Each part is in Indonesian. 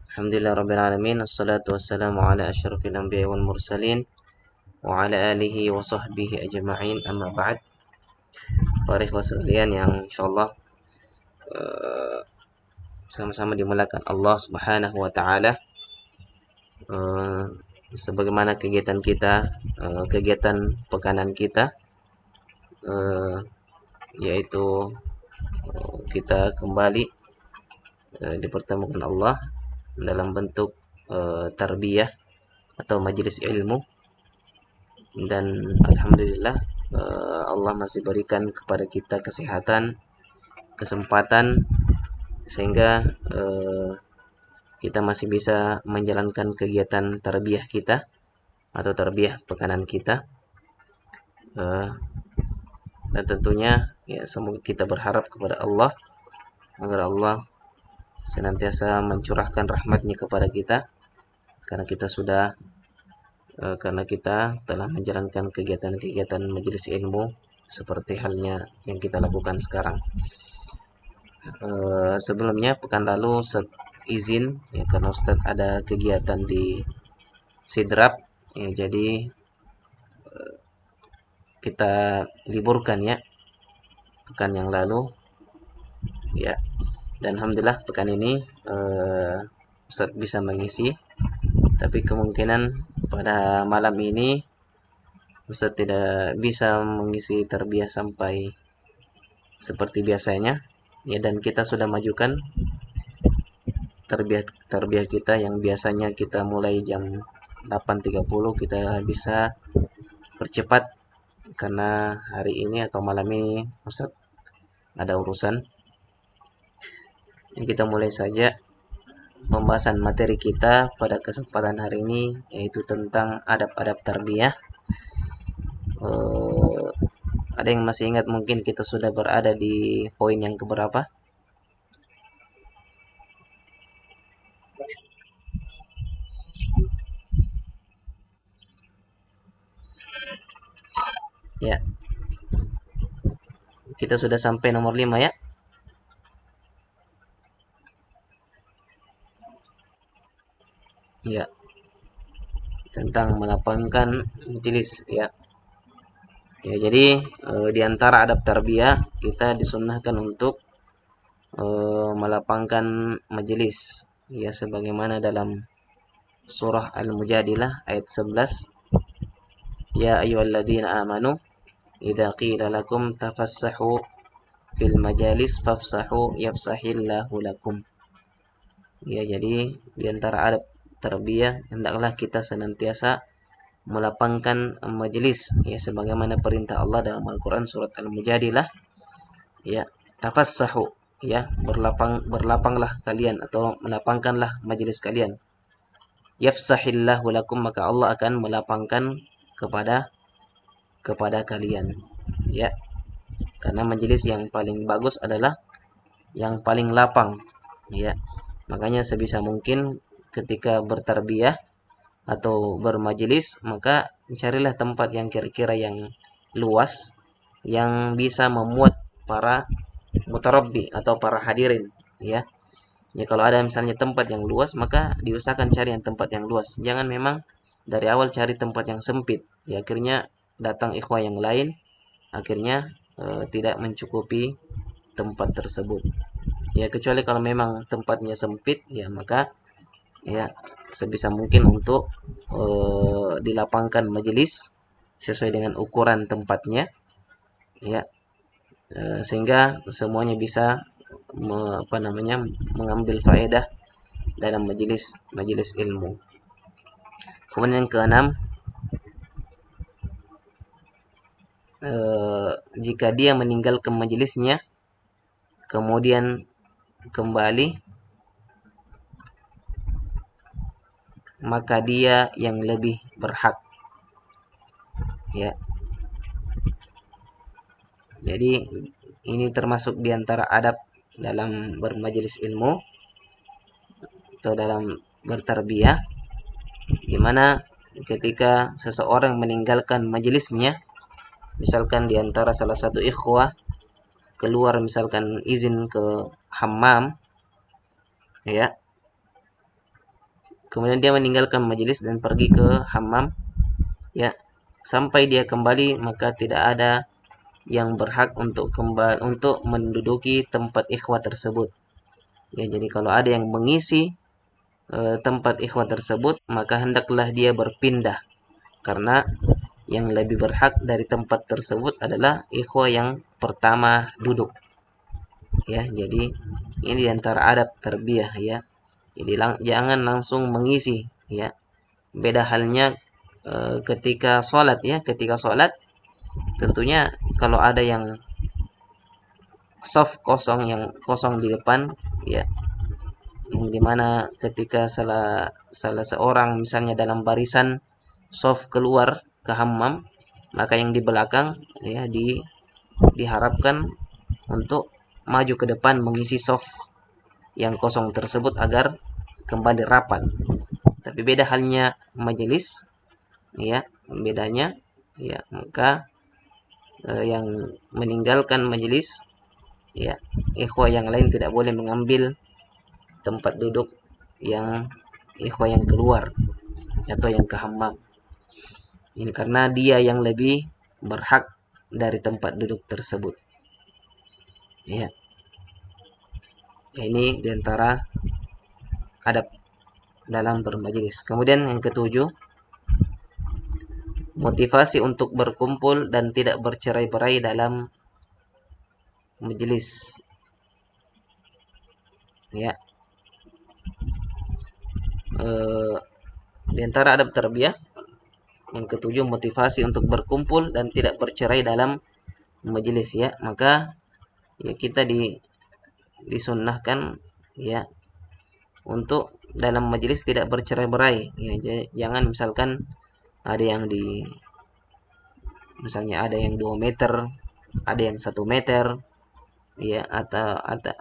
Alhamdulillah rabbil alamin, wassalatu wassalamu ala asyrafil anbiya'i wal mursalin wa ala alihi wa sahbihi ajma'in, amma ba'd. Para ikhwah sekalian yang insyaallah uh, sama-sama dimuliakan Allah Subhanahu wa taala. Sebagaimana kegiatan kita, kegiatan pekanan kita, yaitu kita kembali dipertemukan Allah dalam bentuk tarbiyah atau majelis ilmu, dan alhamdulillah Allah masih berikan kepada kita kesehatan, kesempatan, sehingga kita masih bisa menjalankan kegiatan tarbiyah kita atau tarbiyah pekanan kita. Dan tentunya ya semoga kita berharap kepada Allah agar Allah senantiasa mencurahkan rahmatnya kepada kita, karena kita telah menjalankan kegiatan-kegiatan majelis ilmu seperti halnya yang kita lakukan sekarang. Sebelumnya pekan lalu izin ya, karena Ustadz ada kegiatan di Sidrap ya, jadi kita liburkan ya pekan yang lalu ya, dan alhamdulillah pekan ini Ustadz bisa mengisi, tapi kemungkinan pada malam ini Ustadz tidak bisa mengisi tarbiyah sampai seperti biasanya ya, dan kita sudah majukan tarbiyah kita yang biasanya kita mulai jam 8.30, kita bisa percepat karena hari ini atau malam ini Ustadz ada urusan. Jadi kita mulai saja pembahasan materi kita pada kesempatan hari ini, yaitu tentang adab-adab tarbiyah. Ada yang masih ingat mungkin kita sudah berada di poin yang keberapa? Ya, kita sudah sampai nomor 5 ya. Ya, tentang melapangkan majelis ya. Ya, jadi di antara adab tarbiyah kita disunnahkan untuk melapangkan majelis ya, sebagaimana dalam surah Al-Mujadilah ayat 11, ya ayyuhalladzina amanu idza qila lakum tafassahu fil majalis fafsahu yafsahillahu lakum. Ya, jadi di antara adab tarbiyah hendaklah kita senantiasa melapangkan majelis ya, sebagaimana perintah Allah dalam Al-Qur'an surat Al-Mujadilah ya, tafassahu ya, berlapanglah kalian atau melapangkanlah majelis kalian. Yafsahillahu lakum, maka Allah akan melapangkan kepada kalian ya, karena majelis yang paling bagus adalah yang paling lapang ya. Makanya sebisa mungkin ketika bertarbiyah atau bermajelis, maka carilah tempat yang kira-kira yang luas, yang bisa memuat para mutarabbi atau para hadirin ya. Ya, kalau ada misalnya tempat yang luas, maka diusahakan cari yang tempat yang luas. Jangan memang dari awal cari tempat yang sempit ya, akhirnya datang ikhwah yang lain, akhirnya tidak mencukupi tempat tersebut ya. Kecuali kalau memang tempatnya sempit ya, maka ya sebisa mungkin untuk dilapangkan majelis sesuai dengan ukuran tempatnya ya, sehingga semuanya bisa mengambil faedah dalam majelis ilmu. Kemudian yang keenam, jika dia meninggalkan majelisnya kemudian kembali, maka dia yang lebih berhak ya. Jadi ini termasuk diantara adab dalam bermajelis ilmu atau dalam bertarbiyah, dimana ketika seseorang meninggalkan majelisnya, misalkan diantara salah satu ikhwah keluar, misalkan izin ke hammam ya, kemudian dia meninggalkan majelis dan pergi ke hammam, ya, sampai dia kembali maka tidak ada yang berhak untuk kembali untuk menduduki tempat ikhwah tersebut. Ya, jadi kalau ada yang mengisi tempat ikhwah tersebut, maka hendaklah dia berpindah, karena yang lebih berhak dari tempat tersebut adalah ikhwah yang pertama duduk. Ya, jadi ini diantara adab tarbiyah, ya. Jadi jangan langsung mengisi, ya. Beda halnya ketika sholat, ya. Ketika sholat tentunya kalau ada yang soft kosong, yang kosong di depan, ya, yang dimana ketika salah seorang misalnya dalam barisan soft keluar ke hammam, maka yang di belakang, ya, diharapkan untuk maju ke depan mengisi soft yang kosong tersebut agar kembali rapat. Tapi beda halnya majelis, ya, bedanya, ya, maka yang meninggalkan majelis, ya, ikhwah yang lain tidak boleh mengambil tempat duduk yang ikhwah yang keluar atau yang ke hammam. Ini karena dia yang lebih berhak dari tempat duduk tersebut. Ya. Ini diantara adab dalam bermajelis. Kemudian yang ketujuh, motivasi untuk berkumpul dan tidak bercerai-berai dalam majelis. Ya. Di antara adab tarbiyah yang ketujuh, motivasi untuk berkumpul dan tidak bercerai dalam majelis, ya. Maka ya kita disunnahkan, ya, untuk dalam majelis tidak bercerai-berai, ya. Jangan misalkan ada yang misalnya ada yang 2 meter, ada yang 1 meter, ya,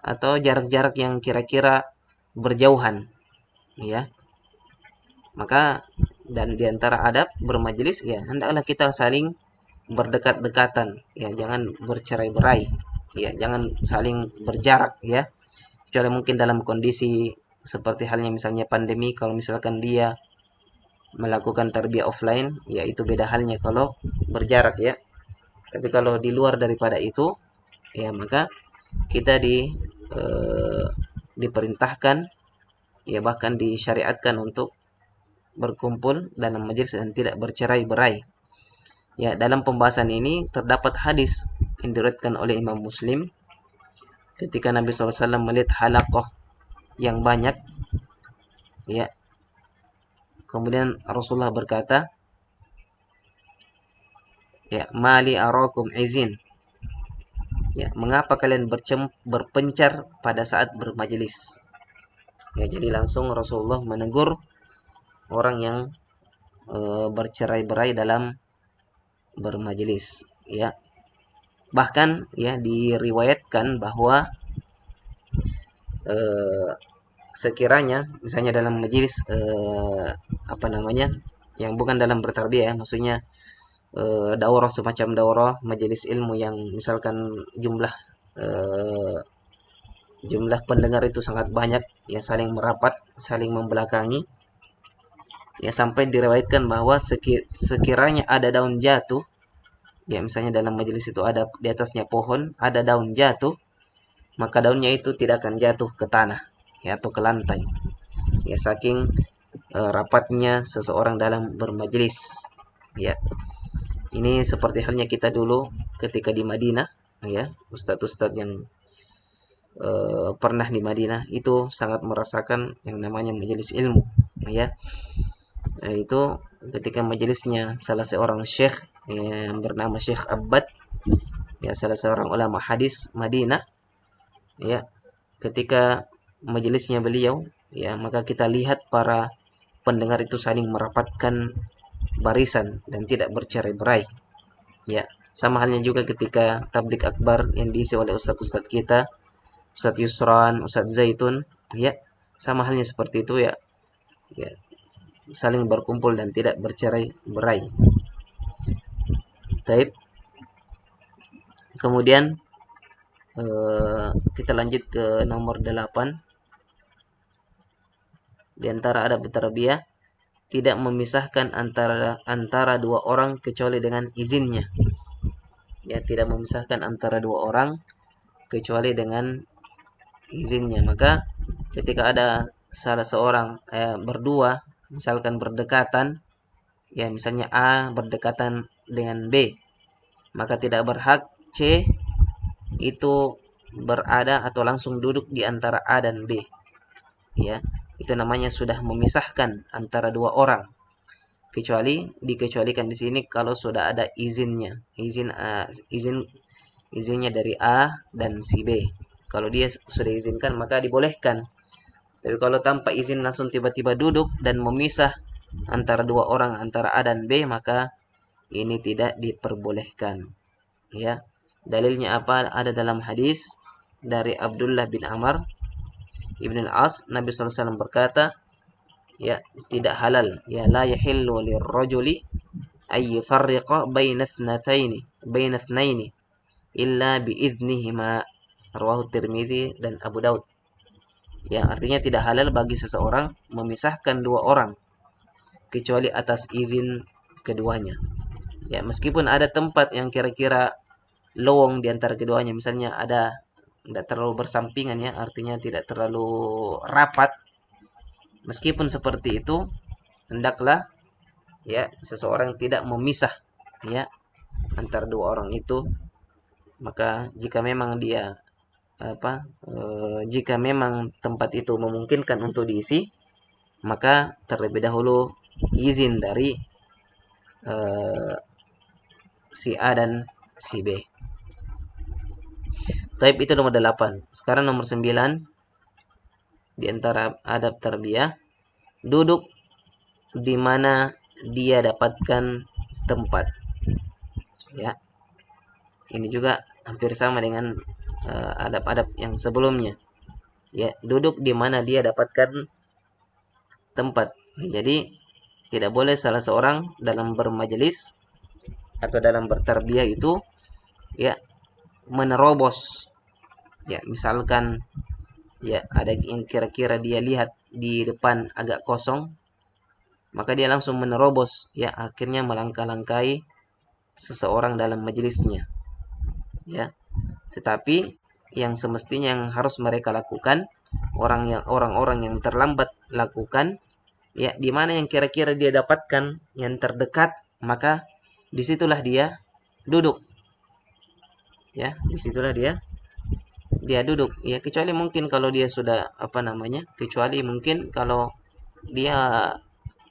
atau jarak-jarak yang kira-kira berjauhan, ya. Maka dan diantara adab bermajelis, ya, hendaklah kita saling berdekat-dekatan, ya, jangan bercerai-berai, ya, jangan saling berjarak, ya, kecuali mungkin dalam kondisi seperti halnya misalnya pandemi. Kalau misalkan dia melakukan tarbiyah offline, ya, itu beda halnya kalau berjarak, ya. Tapi kalau di luar daripada itu, ya, maka kita diperintahkan, ya, bahkan disyariatkan untuk berkumpul dalam majelis dan tidak bercerai-berai. Ya, dalam pembahasan ini terdapat hadis yang diriwayatkan oleh Imam Muslim ketika Nabi SAW melihat halaqah yang banyak, ya, kemudian Rasulullah berkata, ya, mali arakum izin, ya, mengapa kalian berpencar pada saat bermajelis. Ya, jadi langsung Rasulullah menegur orang yang bercerai-berai dalam bermajelis, ya. Bahkan, ya, diriwayatkan bahwa sekiranya misalnya dalam majelis apa namanya, yang bukan dalam bertarbiyah, ya, maksudnya daurah, semacam daurah majelis ilmu yang misalkan jumlah pendengar itu sangat banyak, ya, saling merapat, saling membelakangi, ya, sampai diriwayatkan bahwa sekiranya ada daun jatuh, ya, misalnya dalam majelis itu ada di atasnya pohon, ada daun jatuh, maka daunnya itu tidak akan jatuh ke tanah, ya, atau ke lantai, ya, saking rapatnya seseorang dalam bermajelis, ya. Ini seperti halnya kita dulu ketika di Madinah, ya, ustadz-ustadz yang pernah di Madinah itu sangat merasakan yang namanya majelis ilmu, ya. Itu ketika majelisnya salah seorang syekh yang bernama Syekh Abbad, ya, salah seorang ulama hadis Madinah, ya, ketika majelisnya beliau, ya, maka kita lihat para pendengar itu saling merapatkan barisan dan tidak bercerai-berai, ya. Sama halnya juga ketika tablik akbar yang diisi oleh ustadz-ustadz kita, Ustadz Yusran, Ustadz Zaitun, ya, sama halnya seperti itu, ya, ya, saling berkumpul dan tidak bercerai-berai. Taib. Kemudian kita lanjut ke nomor 8. di antara adab tarbiyah tidak memisahkan antara dua orang kecuali dengan izinnya. Ya, tidak memisahkan antara dua orang kecuali dengan izinnya. Maka ketika ada salah seorang berdua misalkan berdekatan, ya misalnya A berdekatan dengan B, maka tidak berhak C itu berada atau langsung duduk di antara A dan B. Ya, itu namanya sudah memisahkan antara dua orang. Kecuali dikecualikan di sini kalau sudah ada izinnya, izinnya dari A dan si B. Kalau dia sudah izinkan maka dibolehkan. Tapi kalau tanpa izin langsung tiba-tiba duduk dan memisah antara dua orang, antara A dan B, maka ini tidak diperbolehkan. Ya, dalilnya apa? Ada dalam hadis dari Abdullah bin Amr ibn al-As, Nabi SAW berkata, ya, tidak halal, ya, la yahillu lirrajuli ay yufarriqa baina ithnaini illa biidznihima, rawahu Tirmidzi dan Abu Daud. Ya, artinya tidak halal bagi seseorang memisahkan dua orang kecuali atas izin keduanya. Ya, meskipun ada tempat yang kira-kira lowong di antara keduanya, misalnya ada tidak terlalu bersampingan, ya, artinya tidak terlalu rapat. Meskipun seperti itu, hendaklah ya seseorang tidak memisah ya antara dua orang itu. Maka jika memang dia jika memang tempat itu memungkinkan untuk diisi, maka terlebih dahulu izin dari si A dan si B. Type itu nomor 8. Sekarang nomor 9 di antara adab tarbiyah, duduk di mana dia dapatkan tempat. Ya. Ini juga hampir sama dengan adab-adab yang sebelumnya. Ya, duduk di mana dia dapatkan tempat. Jadi tidak boleh salah seorang dalam bermajelis atau dalam bertarbiyah itu ya menerobos. Ya, misalkan ya ada yang kira-kira dia lihat di depan agak kosong, maka dia langsung menerobos, ya akhirnya melangkah-langkahi seseorang dalam majelisnya. Ya, tetapi yang semestinya yang harus mereka lakukan, orang-orang yang terlambat lakukan, ya di mana yang kira-kira dia dapatkan yang terdekat, maka disitulah dia duduk. Ya, disitulah dia duduk. Ya, kecuali mungkin kalau dia sudah kecuali mungkin kalau dia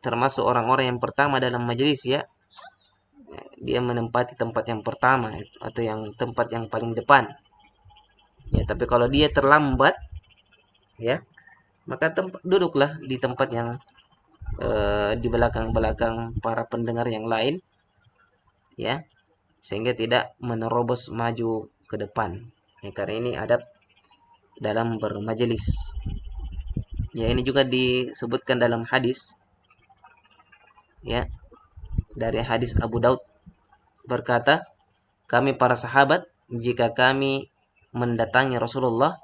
termasuk orang-orang yang pertama dalam majelis, ya dia menempati tempat yang pertama atau yang tempat yang paling depan. Ya, tapi kalau dia terlambat, ya maka duduklah di tempat yang di belakang-belakang para pendengar yang lain, ya sehingga tidak menerobos maju ke depan. Ya, karena ini adab dalam bermajelis. Ya, ini juga disebutkan dalam hadis, ya dari hadis Abu Daud berkata, kami para sahabat jika kami mendatangi Rasulullah,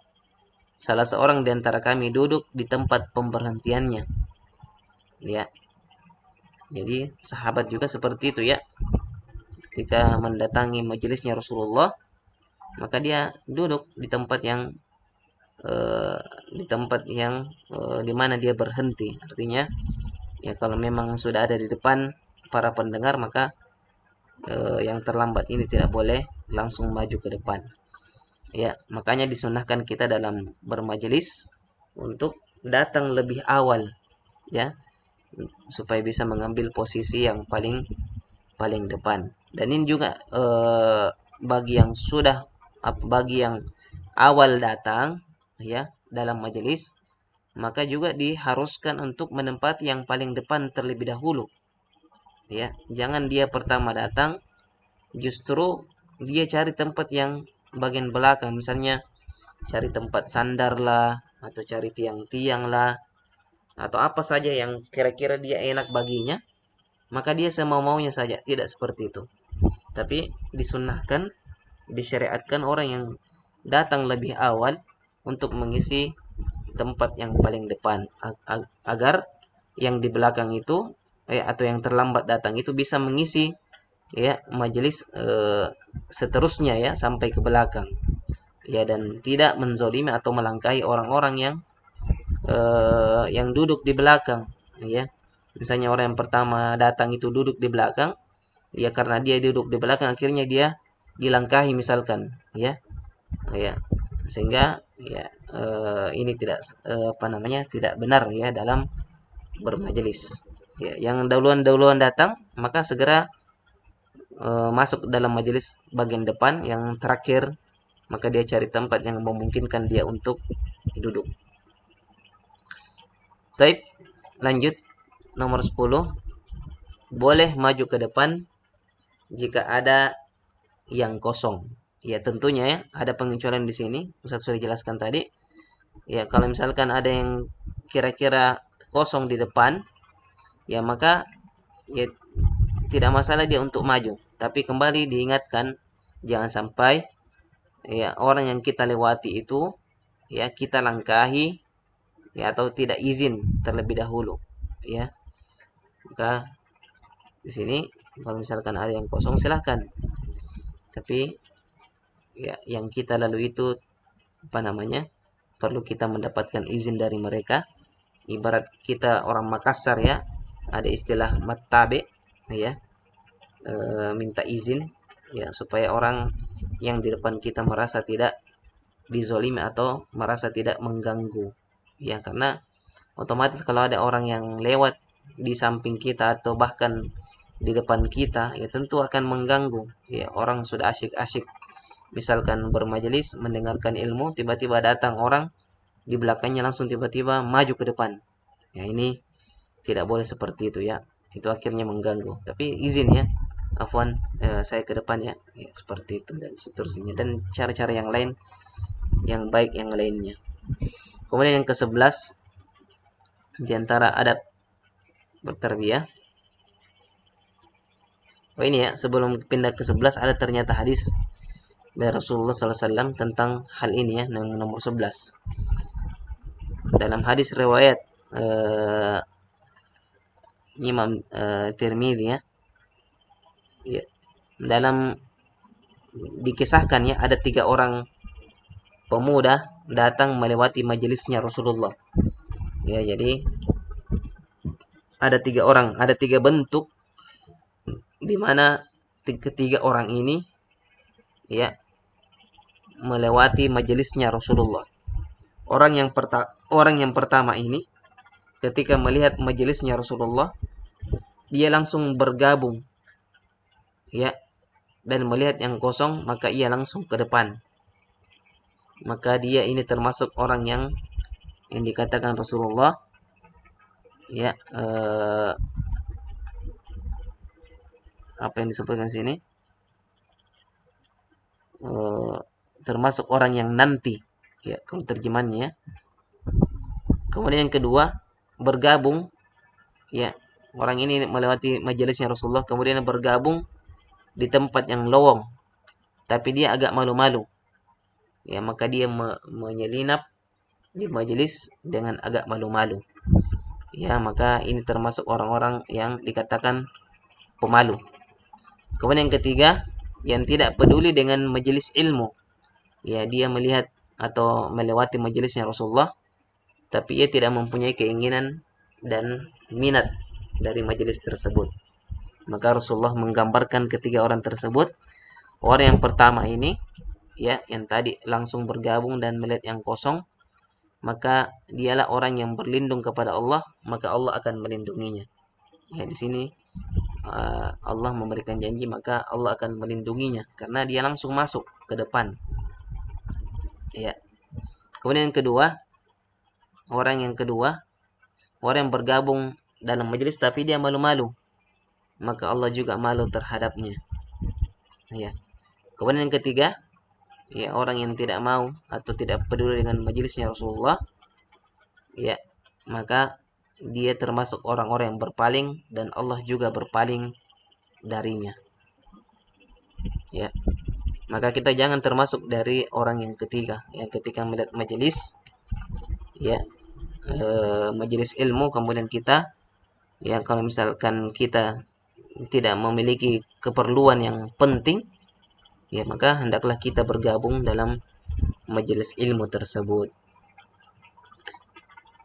salah seorang di antara kami duduk di tempat pemberhentiannya. Ya. Jadi sahabat juga seperti itu, ya. Ketika mendatangi majelisnya Rasulullah, maka dia duduk di tempat yang di mana dia berhenti. Artinya ya kalau memang sudah ada di depan para pendengar, maka yang terlambat ini tidak boleh langsung maju ke depan. Ya, makanya disunahkan kita dalam bermajelis untuk datang lebih awal, ya, supaya bisa mengambil posisi yang paling depan. Dan ini juga bagi yang awal datang, ya, dalam majelis, maka juga diharuskan untuk menempati yang paling depan terlebih dahulu. Ya, jangan dia pertama datang, justru dia cari tempat yang bagian belakang, misalnya cari tempat sandar lah, atau cari tiang-tiang lah, atau apa saja yang kira-kira dia enak baginya, maka dia semau-maunya saja. Tidak seperti itu, tapi disunnahkan, disyariatkan orang yang datang lebih awal untuk mengisi tempat yang paling depan agar yang di belakang itu atau yang terlambat datang itu bisa mengisi ya majelis seterusnya ya sampai ke belakang ya, dan tidak menzolimi atau melangkahi orang-orang yang duduk di belakang ya. Misalnya orang yang pertama datang itu duduk di belakang ya, karena dia duduk di belakang akhirnya dia dilangkahi misalkan ya ya, sehingga ya ini tidak tidak benar ya dalam bermajelis ya. Yang duluan datang maka segera masuk dalam majelis bagian depan, yang terakhir maka dia cari tempat yang memungkinkan dia untuk duduk. Baik, lanjut nomor 10. Boleh maju ke depan jika ada yang kosong. Ya, tentunya ya ada pengecualian di sini. Ustaz sudah jelaskan tadi. Ya, kalau misalkan ada yang kira-kira kosong di depan, ya maka ya tidak masalah dia untuk maju. Tapi kembali diingatkan jangan sampai ya orang yang kita lewati itu ya kita langkahi ya atau tidak izin terlebih dahulu ya. Maka di sini kalau misalkan ada yang kosong silahkan, tapi ya yang kita lalui itu perlu kita mendapatkan izin dari mereka. Ibarat kita orang Makassar ya, ada istilah matabe ya, minta izin ya supaya orang yang di depan kita merasa tidak dizolimi atau merasa tidak mengganggu ya, karena otomatis kalau ada orang yang lewat di samping kita atau bahkan di depan kita ya tentu akan mengganggu ya. Orang sudah asyik-asyik misalkan bermajelis mendengarkan ilmu, tiba-tiba datang orang di belakangnya langsung tiba-tiba maju ke depan ya, ini tidak boleh seperti itu ya, itu akhirnya mengganggu. Tapi izin ya, afwan saya ke depan ya, ya seperti itu dan seterusnya, dan cara-cara yang lain yang baik yang lainnya. Kemudian yang ke-11 di antara adab bertarbiyah. Oh ini ya, sebelum pindah ke 11 ada ternyata hadis dari Rasulullah SAW tentang hal ini ya, nomor 11. Dalam hadis riwayat Imam Tirmidzi ya, ya, dalam dikisahkan ya ada 3 orang pemuda datang melewati majelisnya Rasulullah. Ya, jadi ada 3 orang, ada 3 bentuk di mana ketiga orang ini ya melewati majelisnya Rasulullah. Orang yang pertama ini ketika melihat majelisnya Rasulullah, dia langsung bergabung ya, dan melihat yang kosong maka ia langsung ke depan. Maka dia ini termasuk orang yang dikatakan Rasulullah ya apa yang disebutkan sini, termasuk orang yang nanti ya kalau terjemahannya. Kemudian yang kedua, bergabung ya, orang ini melewati majelisnya Rasulullah kemudian bergabung di tempat yang lowong tapi dia agak malu-malu ya, maka dia menyelinap di majelis dengan agak malu-malu ya, maka ini termasuk orang-orang yang dikatakan pemalu. Kemudian yang ketiga, yang tidak peduli dengan majelis ilmu ya, dia melihat atau melewati majelisnya Rasulullah tapi ia tidak mempunyai keinginan dan minat dari majelis tersebut. Maka Rasulullah menggambarkan ketiga orang tersebut. Orang yang pertama ini ya, yang tadi langsung bergabung dan melihat yang kosong, maka dialah orang yang berlindung kepada Allah, maka Allah akan melindunginya. Ya, di sini Allah memberikan janji maka Allah akan melindunginya karena dia langsung masuk ke depan. Ya. Kemudian yang kedua, orang yang bergabung dalam majelis tapi dia malu-malu, maka Allah juga malu terhadapnya. Ya. Kemudian yang ketiga, ya orang yang tidak mau atau tidak peduli dengan majelisnya Rasulullah, ya maka dia termasuk orang-orang yang berpaling dan Allah juga berpaling darinya. Ya. Maka kita jangan termasuk dari orang yang ketiga yang ketika melihat majelis ya, majelis ilmu, kemudian kita, ya kalau misalkan kita tidak memiliki keperluan yang penting, ya maka hendaklah kita bergabung dalam majelis ilmu tersebut.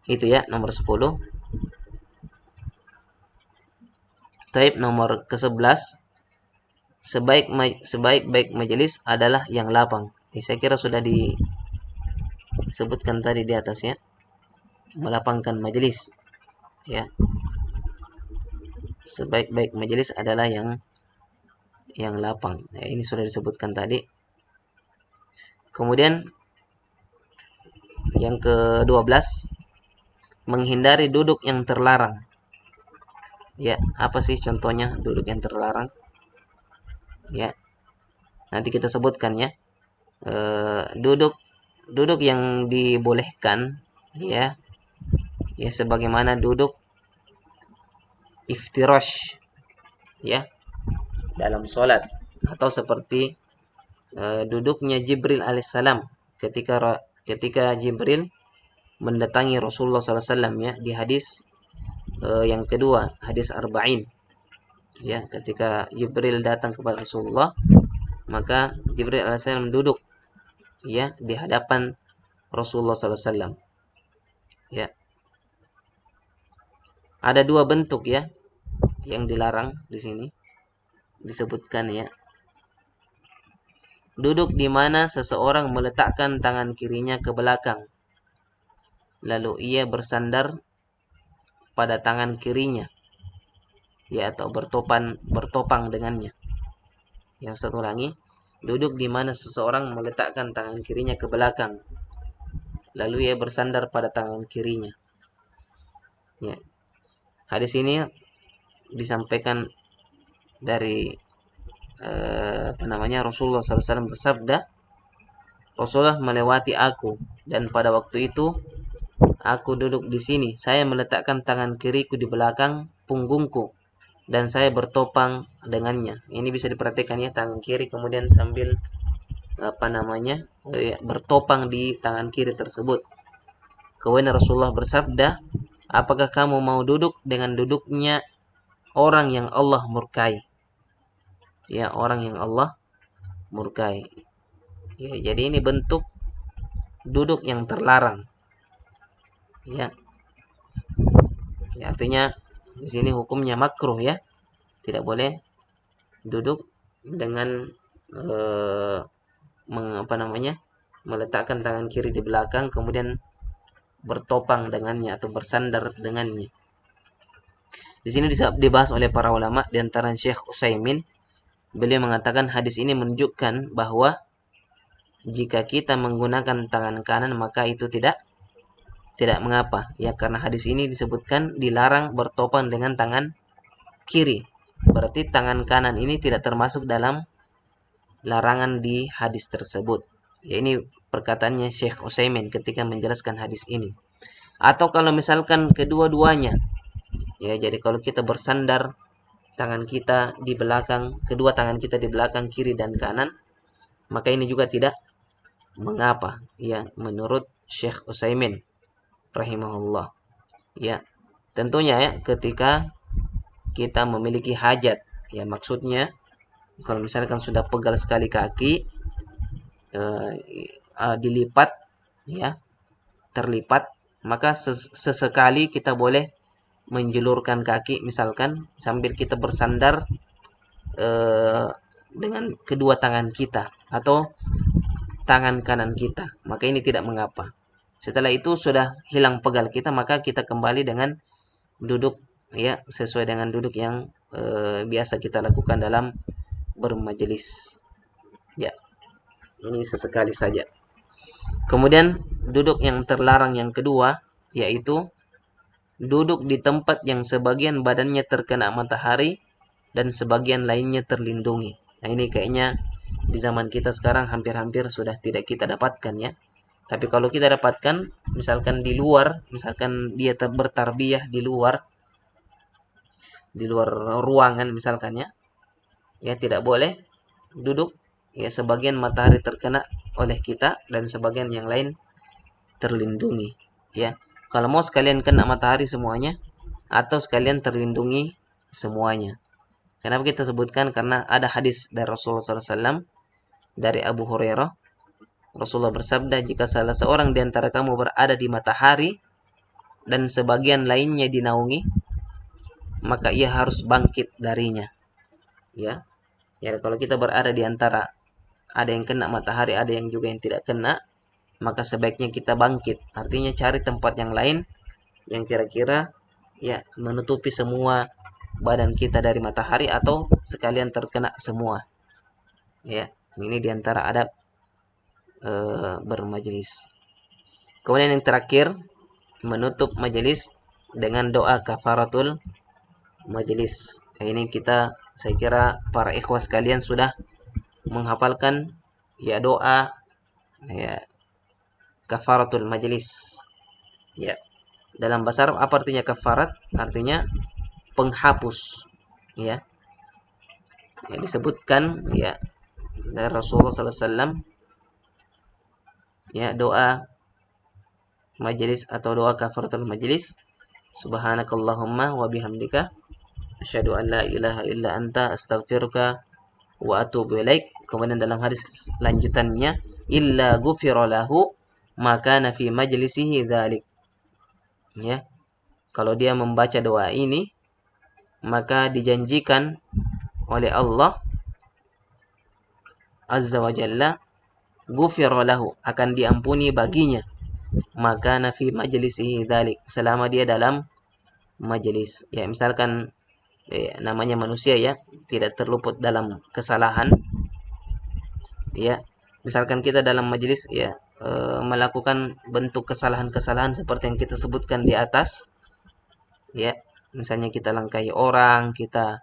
Itu ya nomor 10. Taib nomor ke-11, sebaik-baik majelis adalah yang lapang. Saya kira sudah disebutkan tadi di atas ya, melapangkan majelis ya. Sebaik-baik majelis adalah yang lapang. Ya, ini sudah disebutkan tadi. Kemudian yang ke-12, menghindari duduk yang terlarang. Ya, apa sih contohnya duduk yang terlarang? Ya, nanti kita sebutkan ya. Duduk yang dibolehkan ya, ya sebagaimana duduk iftirash ya dalam sholat, atau seperti duduknya Jibril alaihissalam ketika Jibril mendatangi Rasulullah SAW ya, di hadis yang kedua, hadis arba'in ya, ketika Jibril datang kepada Rasulullah, maka Jibril alaihissalam duduk ya di hadapan Rasulullah SAW ya. Ada dua bentuk ya yang dilarang di sini disebutkan ya. Duduk di mana seseorang meletakkan tangan kirinya ke belakang, lalu ia bersandar pada tangan kirinya ya, atau bertopang dengannya. Yang satu lagi, duduk di mana seseorang meletakkan tangan kirinya ke belakang, lalu ia bersandar pada tangan kirinya ya. Hadis ini disampaikan dari Rasulullah SAW bersabda, Rasulullah melewati aku dan pada waktu itu aku duduk di sini. Saya meletakkan tangan kiriku di belakang punggungku dan saya bertopang dengannya. Ini bisa diperhatikan ya, tangan kiri kemudian sambil bertopang di tangan kiri tersebut. Kemudian Rasulullah bersabda, apakah kamu mau duduk dengan duduknya orang yang Allah murkai? Ya, orang yang Allah murkai. Ya, jadi ini bentuk duduk yang terlarang. Ya. Ya, artinya di sini hukumnya makruh ya. Tidak boleh duduk dengan meletakkan tangan kiri di belakang kemudian bertopang dengannya atau bersandar dengannya. Di sini dibahas oleh para ulama, di antara Syekh Utsaimin. Beliau mengatakan hadis ini menunjukkan bahwa jika kita menggunakan tangan kanan maka itu tidak mengapa ya, karena hadis ini disebutkan dilarang bertopang dengan tangan kiri. Berarti tangan kanan ini tidak termasuk dalam larangan di hadis tersebut. Ya, ini perkataannya Syekh Utsaimin ketika menjelaskan hadis ini. Atau kalau misalkan kedua-duanya, ya jadi kalau kita bersandar tangan kita di belakang, kedua tangan kita di belakang kiri dan kanan, maka ini juga tidak mengapa ya, menurut Syekh Utsaimin rahimahullah. Ya, tentunya ya ketika kita memiliki hajat, ya maksudnya kalau misalkan sudah pegal sekali kaki, dilipat ya, terlipat, maka sesekali kita boleh menjulurkan kaki misalkan sambil kita bersandar dengan kedua tangan kita atau tangan kanan kita, maka ini tidak mengapa. Setelah itu sudah hilang pegal kita, maka kita kembali dengan duduk ya sesuai dengan duduk yang biasa kita lakukan dalam bermajelis. Ya, ini sesekali saja. Kemudian duduk yang terlarang yang kedua yaitu duduk di tempat yang sebagian badannya terkena matahari dan sebagian lainnya terlindungi. Nah, ini kayaknya di zaman kita sekarang hampir-hampir sudah tidak kita dapatkan ya. Tapi kalau kita dapatkan, misalkan di luar, misalkan dia bertarbiyah di luar ruangan misalkan ya, ya tidak boleh duduk ya sebagian matahari terkena oleh kita dan sebagian yang lain terlindungi. ya. Kalau mau sekalian kena matahari semuanya atau sekalian terlindungi semuanya. Kenapa kita sebutkan? Karena ada hadis dari Rasulullah SAW dari Abu Hurairah. Rasulullah bersabda, jika salah seorang di antara kamu berada di matahari dan sebagian lainnya dinaungi, maka ia harus bangkit darinya. Ya, ya kalau kita berada di antara ada yang kena matahari, ada yang juga yang tidak kena, maka sebaiknya kita bangkit. Artinya cari tempat yang lain yang kira-kira ya menutupi semua badan kita dari matahari atau sekalian terkena semua. Ya, ini diantara adab bermajelis. Kemudian yang terakhir, menutup majelis dengan doa kafaratul majelis. Ini kita, saya kira para ikhwas sekalian sudah menghafalkan ya doa ya kafaratul majelis. Ya, dalam bahasa Arab apa artinya kafarat? Artinya penghapus. Ya, ya disebutkan ya dari Rasulullah SAW ya doa majelis atau doa kafaratul majelis, subhanakallahumma wa bihamdika asyhadu an la ilaha illa anta astaghfiruka wa atubu ilaik. Kemudian dalam hadis lanjutannya, illa ghufira lahu maka fi majlisihi dzalik. Ya, kalau dia membaca doa ini maka dijanjikan oleh Allah azza wa jalla, ghufira lahu, akan diampuni baginya, maka fi majlisihi dzalik, selama dia dalam majelis. Ya, misalkan namanya manusia ya, tidak terluput dalam kesalahan. Ya, misalkan kita dalam majelis ya melakukan bentuk kesalahan-kesalahan seperti yang kita sebutkan di atas. Ya, misalnya kita langkahi orang, kita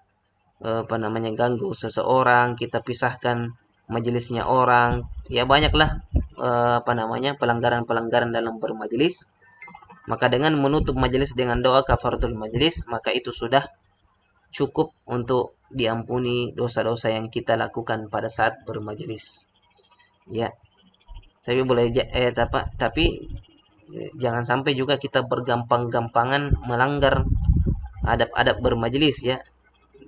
ganggu seseorang, kita pisahkan majelisnya orang. Ya, banyaklah pelanggaran-pelanggaran dalam bermajelis. Maka dengan menutup majelis dengan doa kafaratul majelis, maka itu sudah cukup untuk diampuni dosa-dosa yang kita lakukan pada saat bermajelis. Ya, tapi jangan sampai juga kita bergampang-gampangan melanggar adab-adab bermajelis ya.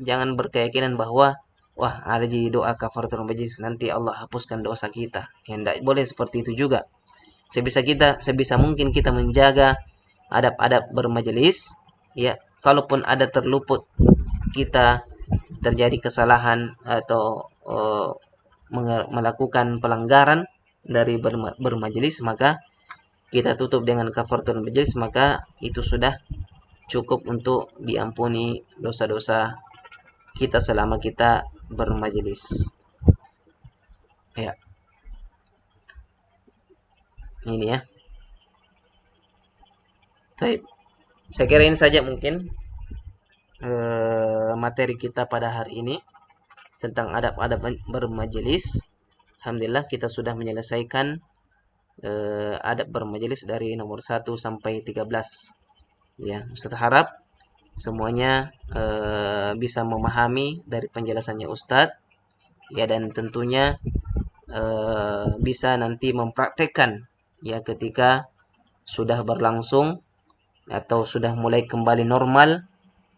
Jangan berkeyakinan bahwa wah, ada di doa kafaratul majelis nanti Allah hapuskan dosa kita. Ya, tidak boleh seperti itu juga. Sebisa mungkin kita menjaga adab-adab bermajelis ya. Kalaupun ada terluput kita terjadi kesalahan atau melakukan pelanggaran dari bermajelis, maka kita tutup dengan kafaratul majelis, maka itu sudah cukup untuk diampuni dosa-dosa kita selama kita bermajelis. Ya, ini ya. Baik, saya kira ini saja mungkin materi kita pada hari ini tentang adab-adab bermajelis. Alhamdulillah kita sudah menyelesaikan adab bermajelis dari nomor 1 sampai 13. Ya, Ustaz harap semuanya bisa memahami dari penjelasannya Ustadz ya, dan tentunya bisa nanti mempraktekkan ya ketika sudah berlangsung atau sudah mulai kembali normal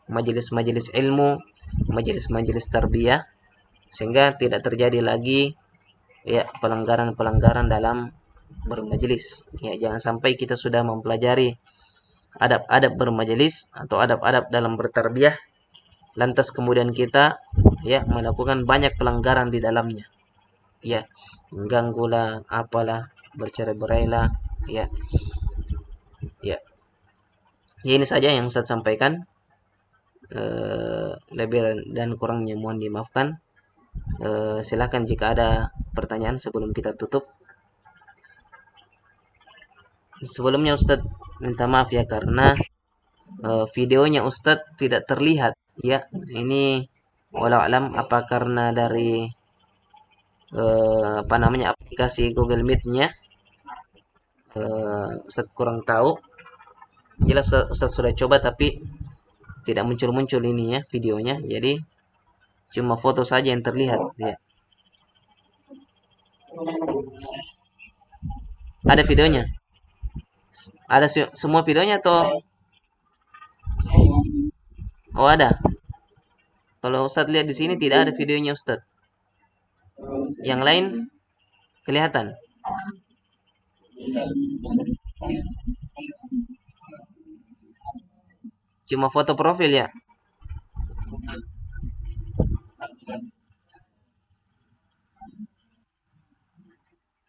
majelis-majelis ilmu, majelis-majelis tarbiyah, sehingga tidak terjadi lagi ya pelanggaran-pelanggaran dalam bermajelis. Ya, jangan sampai kita sudah mempelajari adab-adab bermajelis atau adab-adab dalam bertarbiyah, lantas kemudian kita ya melakukan banyak pelanggaran di dalamnya. Ya, mengganggulah, apalah, bercerai-berailah, ya. Ya. Ya, ini saja yang Ustaz sampaikan. Lebih dan kurangnya mohon dimaafkan. Silahkan jika ada pertanyaan sebelum kita tutup. Sebelumnya Ustadz minta maaf ya karena videonya Ustadz tidak terlihat ya. Ini walau alam apa karena dari aplikasi Google Meet-nya, Ustadz kurang tahu. Jelas Ustadz sudah coba tapi tidak muncul-muncul ini ya videonya. Jadi cuma foto saja yang terlihat ya. Ada videonya. Ada semua videonya atau oh ada? Kalau Ustadz lihat di sini tidak ada videonya Ustadz. Yang lain kelihatan. Cuma foto profil ya.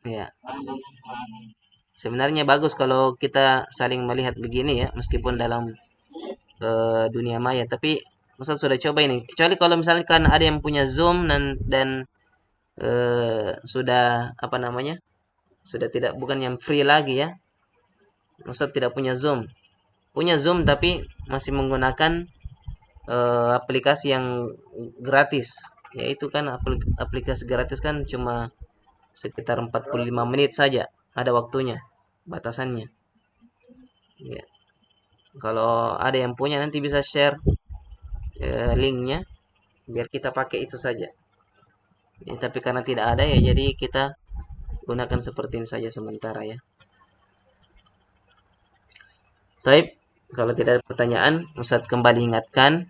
Ya, sebenarnya bagus kalau kita saling melihat begini ya, meskipun dalam dunia maya. Tapi Ustaz sudah coba ini. Kecuali kalau misalkan ada yang punya Zoom dan sudah apa namanya, sudah tidak bukan yang free lagi ya. Ustaz tidak punya Zoom. Punya Zoom tapi masih menggunakan aplikasi yang gratis. Yaitu kan aplikasi gratis kan cuma sekitar 45 menit saja ada waktunya, batasannya. Ya. Kalau ada yang punya nanti bisa share linknya biar kita pakai itu saja. Ya, tapi karena tidak ada ya jadi kita gunakan seperti ini saja sementara ya. Taib, kalau tidak ada pertanyaan, Ustadz kembali ingatkan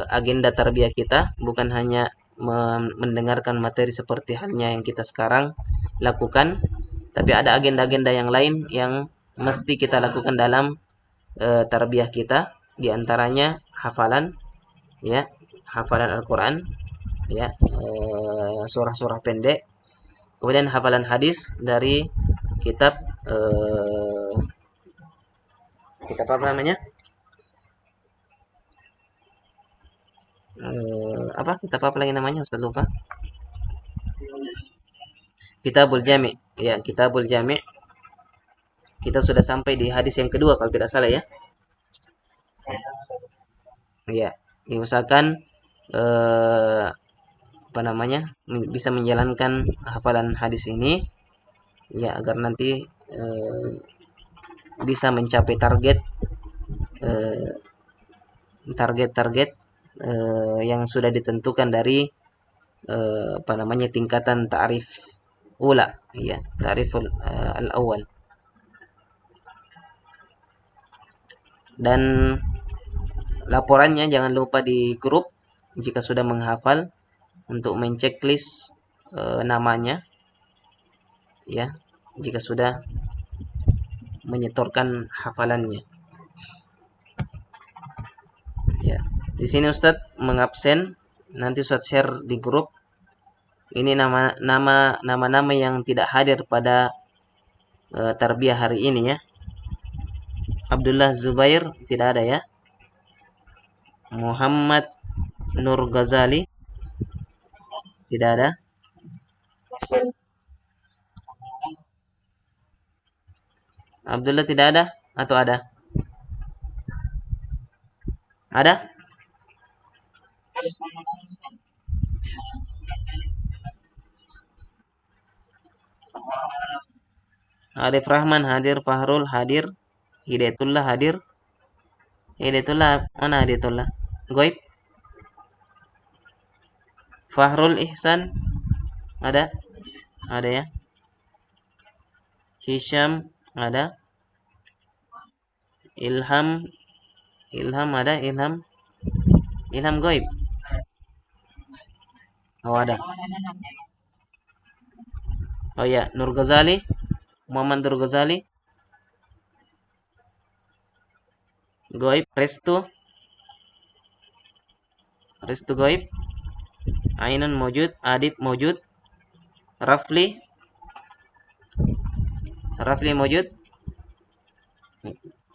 agenda tarbiyah kita bukan hanya mendengarkan materi seperti halnya yang kita sekarang lakukan, tapi ada agenda-agenda yang lain yang mesti kita lakukan dalam tarbiyah kita, di antaranya hafalan ya, hafalan Al-Qur'an ya, surah-surah pendek, kemudian hafalan hadis dari kitab kitab apa namanya, apa kitab apa lagi namanya Ustaz lupa. Kitabul Jami' ya, Kitabul Jami'. Kita sudah sampai di hadis yang kedua kalau tidak salah ya. Ya, diusahakan eh, apa namanya, bisa menjalankan hafalan hadis ini ya agar nanti eh, bisa mencapai eh, target-target yang sudah ditentukan dari apa namanya, tingkatan ta'rif ula ya, ta'rif al-awwal. Dan laporannya jangan lupa di grup jika sudah menghafal untuk menceklis namanya ya, jika sudah menyetorkan hafalannya ya. Di sini Ustadz mengabsen, nanti Ustadz share di grup. Ini nama-nama yang tidak hadir pada tarbiyah hari ini ya. Abdullah Zubair tidak ada ya. Muhammad Nur Ghazali tidak ada. Abdullah tidak ada atau ada? Ada? Arif Rahman hadir, Fahrul hadir, Hidayatullah hadir. Hidayatullah mana Hidayatullah? Goib. Fahrul Ihsan ada? Ada ya. Hisham ada. Ilham Ilham ada, Ilham Goib. Oh ada. Oh ya, Nur Ghazali, Muhammad Nur Ghazali, Goib, Restu Goib, Ainun Mojud, Adib Mojud, Rafli, Rafli Mojud,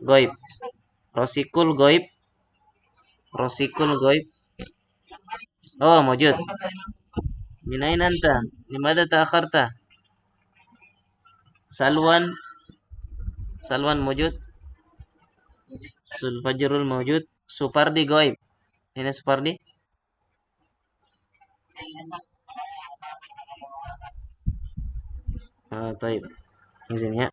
Goib, Rosikul Goib, Rosikul Goib. Oh, Mojud. Min aina anta? Limada ta'akharta? Salwan, Salwan Mojud, Sulfajrul Mojud, Supardi Goib. Ini Supardi. Taib. Izin ya.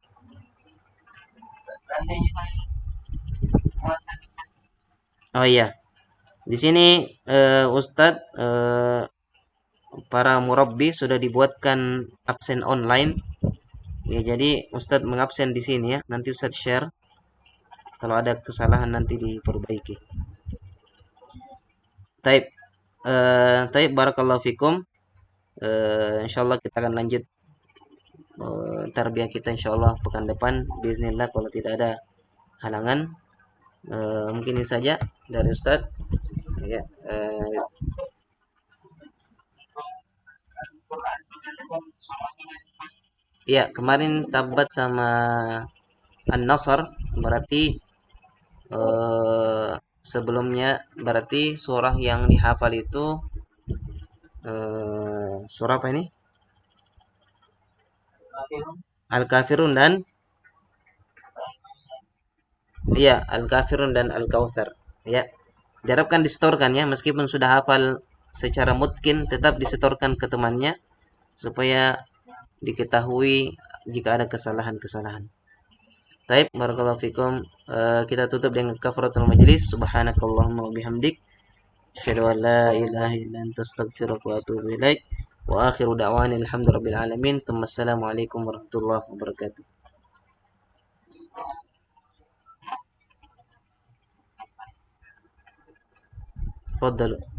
Oh iya, di sini Ustadz para murabbi sudah dibuatkan absen online Ya, jadi Ustadz mengabsen di sini ya. Nanti Ustadz share. Kalau ada kesalahan nanti diperbaiki. Taib, taib barakallahu fikum. Insyaallah kita akan lanjut tarbiyah kita insyaallah pekan depan bismillah kalau tidak ada halangan. Mungkin ini saja dari Ustadz. Ya, ya kemarin Tabat sama An-Nasr berarti eh, sebelumnya berarti surah yang dihafal itu surah apa ini? Al-Kafirun dan iya, Al-Kafirun dan Al-Kautsar. Ya, diharapkan disetorkan ya meskipun sudah hafal secara mungkin tetap disetorkan ke temannya supaya diketahui jika ada kesalahan-kesalahan. Taib, barakallahu fikum. Kita tutup dengan kafaratul majlis. Subhanakallahumma wa bihamdik. Asyhadu an la ilaha illa anta astaghfiruka wa atubu ilaik. Wa akhiru da'wani alhamdulillahirabbil alamin. Assalamualaikum warahmatullahi wabarakatuh. Tafadhalu.